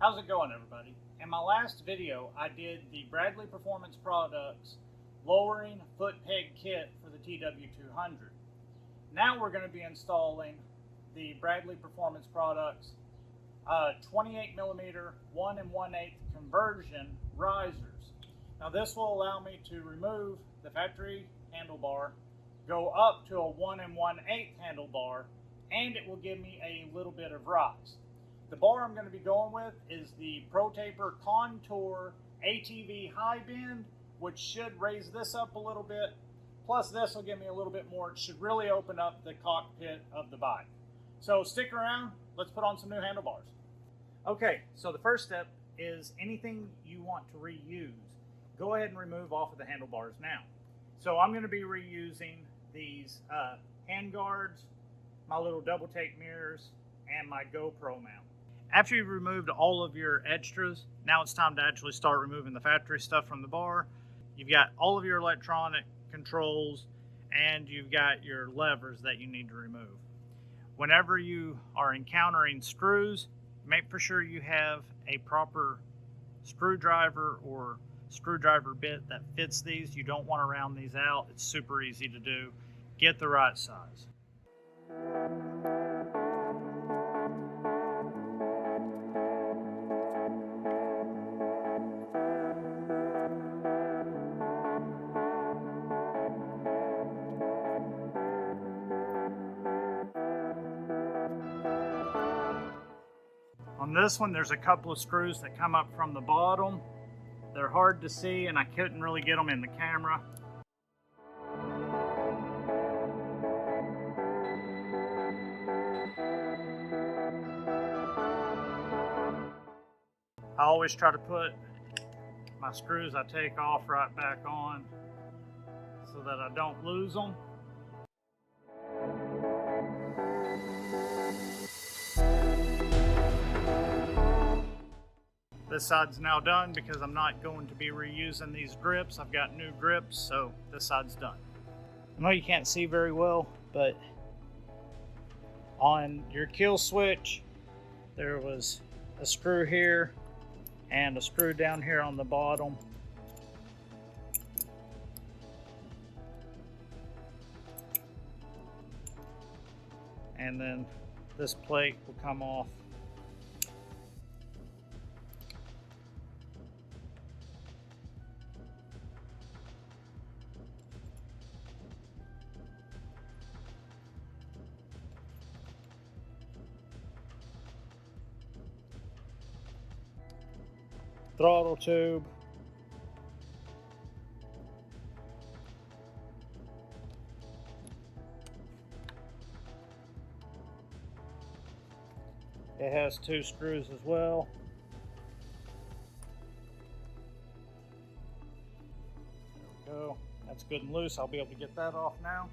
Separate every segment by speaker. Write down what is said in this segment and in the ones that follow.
Speaker 1: How's it going, everybody? In my last video, I did the Bradley Performance Products lowering foot peg kit for the TW200. Now we're going to be installing the Bradley Performance Products 28mm 1 1/8 conversion risers. Now this will allow me to remove the factory handlebar, go up to a 1 1/8 handlebar, and it will give me a little bit of rise. The bar I'm going to be going with is the ProTaper Contour ATV high bend, which should raise this up a little bit. Plus this will give me a little bit more. It should really open up the cockpit of the bike. So stick around, let's put on some new handlebars. Okay, so the first step is anything you want to reuse, go ahead and remove off of the handlebars now. So I'm going to be reusing these hand guards, my little double take mirrors, and my GoPro mount. After you've removed all of your extras, now it's time to actually start removing the factory stuff from the bar. You've got all of your electronic controls and you've got your levers that you need to remove. Whenever you are encountering screws, make for sure you have a proper screwdriver or screwdriver bit that fits these. You don't want to round these out. It's super easy to do. Get the right size. On this one, there's a couple of screws that come up from the bottom. They're hard to see and I couldn't really get them in the camera. I always try to put my screws I take off right back on so that I don't lose them. This side's now done because I'm not going to be reusing these grips. I've got new grips, so this side's done. I know you can't see very well, but on your kill switch, there was a screw here and a screw down here on the bottom. And then this plate will come off. Throttle tube, it has two screws as well. There we go. That's good and loose. I'll be able to get that off now.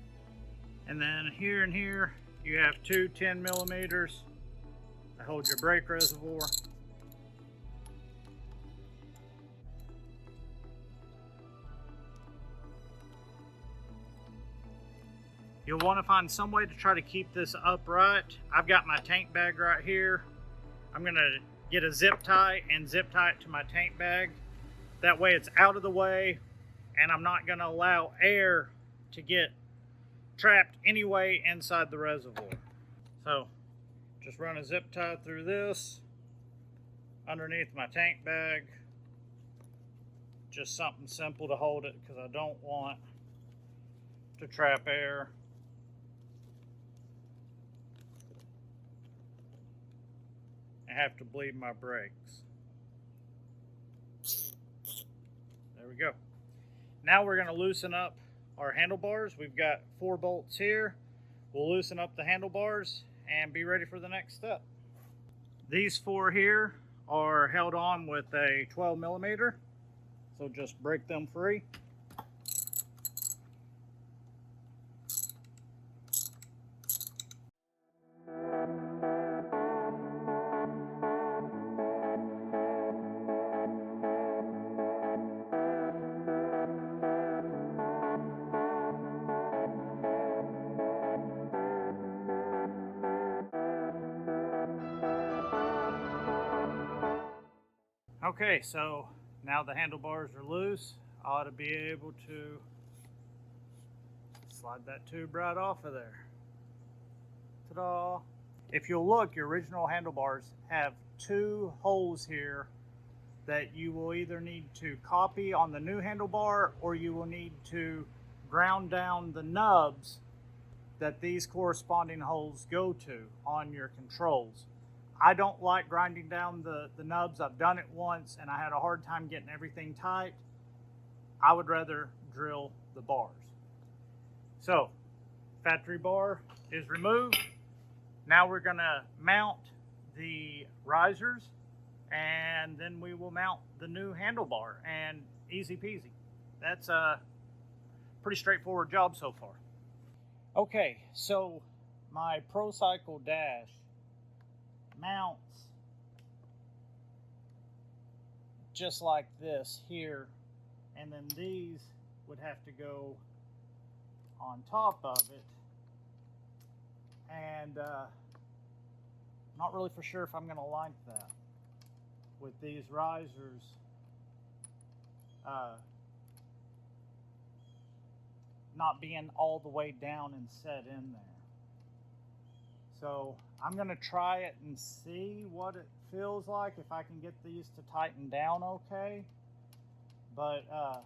Speaker 1: And then here and here you have two 10mm that hold your brake reservoir. You'll want to find some way to try to keep this upright. I've got my tank bag right here. I'm going to get a zip tie and zip tie it to my tank bag. That way it's out of the way and I'm not going to allow air to get trapped anyway inside the reservoir. So just run a zip tie through this underneath my tank bag. Just something simple to hold it because I don't want to trap air. I have to bleed my brakes. There we go. Now we're going to loosen up our handlebars. We've got 4 bolts here. We'll loosen up the handlebars and be ready for the next step. These 4 here are held on with a 12mm, so just break them free. Okay, so now the handlebars are loose. I ought to be able to slide that tube right off of there. Ta-da! If you'll look, your original handlebars have two holes here that you will either need to copy on the new handlebar, or you will need to ground down the nubs that these corresponding holes go to on your controls. I don't like grinding down the nubs. I've done it once and I had a hard time getting everything tight. I would rather drill the bars. So, factory bar is removed. Now we're gonna mount the risers, and then we will mount the new handlebar, and easy peasy. That's a pretty straightforward job so far. Okay, so my ProCycle dash mounts just like this here, and then these would have to go on top of it, and not really for sure if I'm going to like that with these risers not being all the way down and set in there. So I'm going to try it and see what it feels like, if I can get these to tighten down okay. But I'm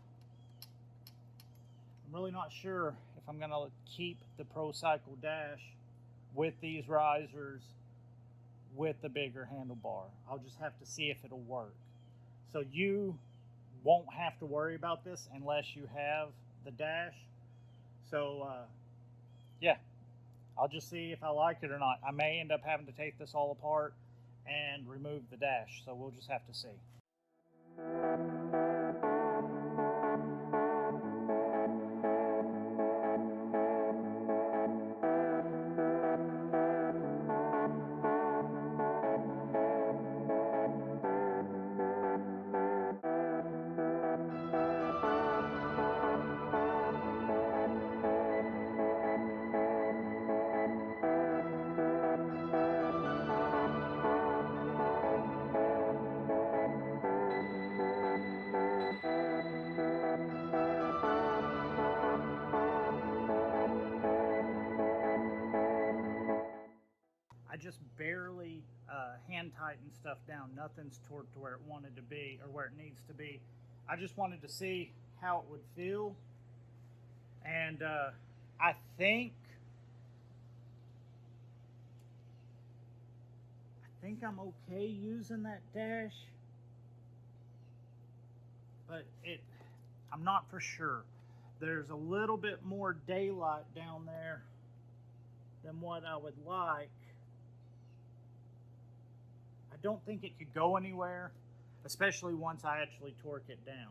Speaker 1: really not sure if I'm going to keep the ProCycle dash with these risers with the bigger handlebar. I'll just have to see if it'll work. So you won't have to worry about this unless you have the dash. So yeah, I'll just see if I like it or not. I may end up having to take this all apart and remove the dash, so we'll just have to see. I just barely hand tighten stuff down. Nothing's torqued to where it wanted to be or where it needs to be. I just wanted to see how it would feel. And I think I'm okay using that dash, but I'm not for sure. There's a little bit more daylight down there than what I would like. I don't think it could go anywhere, especially once I actually torque it down.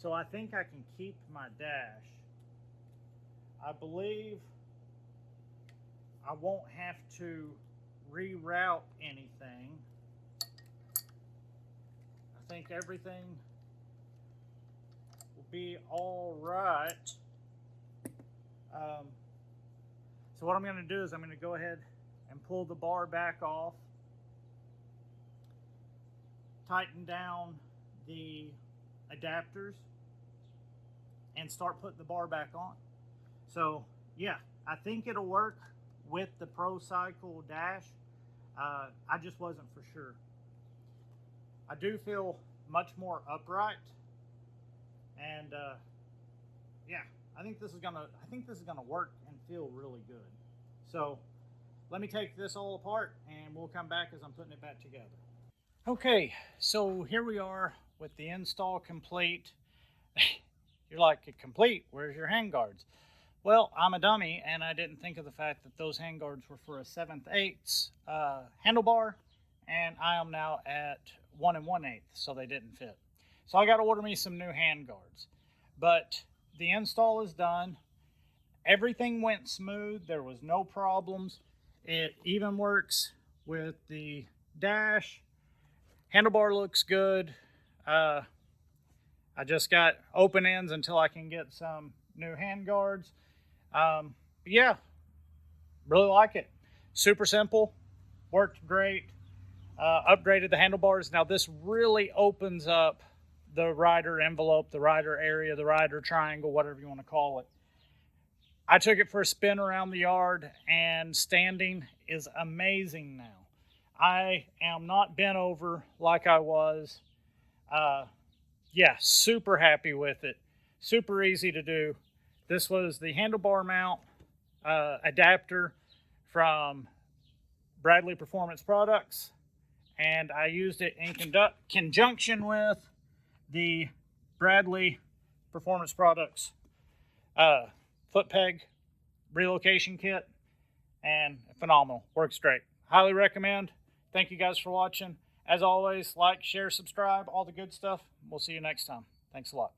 Speaker 1: So I think I can keep my dash. I believe I won't have to reroute anything. I think everything will be all right. So what I'm going to do is I'm going to go ahead and pull the bar back off, tighten down the adapters, and start putting the bar back on. So yeah, I think it'll work with the ProCycle dash. I just wasn't for sure. I do feel much more upright, and yeah, I think this is gonna work and feel really good. So let me take this all apart, and we'll come back as I'm putting it back together. Okay, so here we are with the install complete. You're like, complete? Where's your handguards? Well, I'm a dummy, and I didn't think of the fact that those handguards were for a 7/8 handlebar, and I am now at 1 1/8, so they didn't fit. So I got to order me some new handguards. But the install is done. Everything went smooth. There was no problems. It even works with the dash. Handlebar looks good. I just got open ends until I can get some new handguards. Yeah, really like it. Super simple, worked great. upgraded the handlebars. Now this really opens up the rider envelope, the rider area, the rider triangle, whatever you want to call it. I took it for a spin around the yard, and standing is amazing now. I am not bent over like I was. Yeah, super happy with it. Super easy to do. This was the handlebar mount adapter from Bradley Performance Products, and I used it in conjunction with the Bradley Performance Products foot peg relocation kit, and phenomenal. Works great. Highly recommend. Thank you guys for watching. As always, like, share, subscribe, all the good stuff. We'll see you next time. Thanks a lot.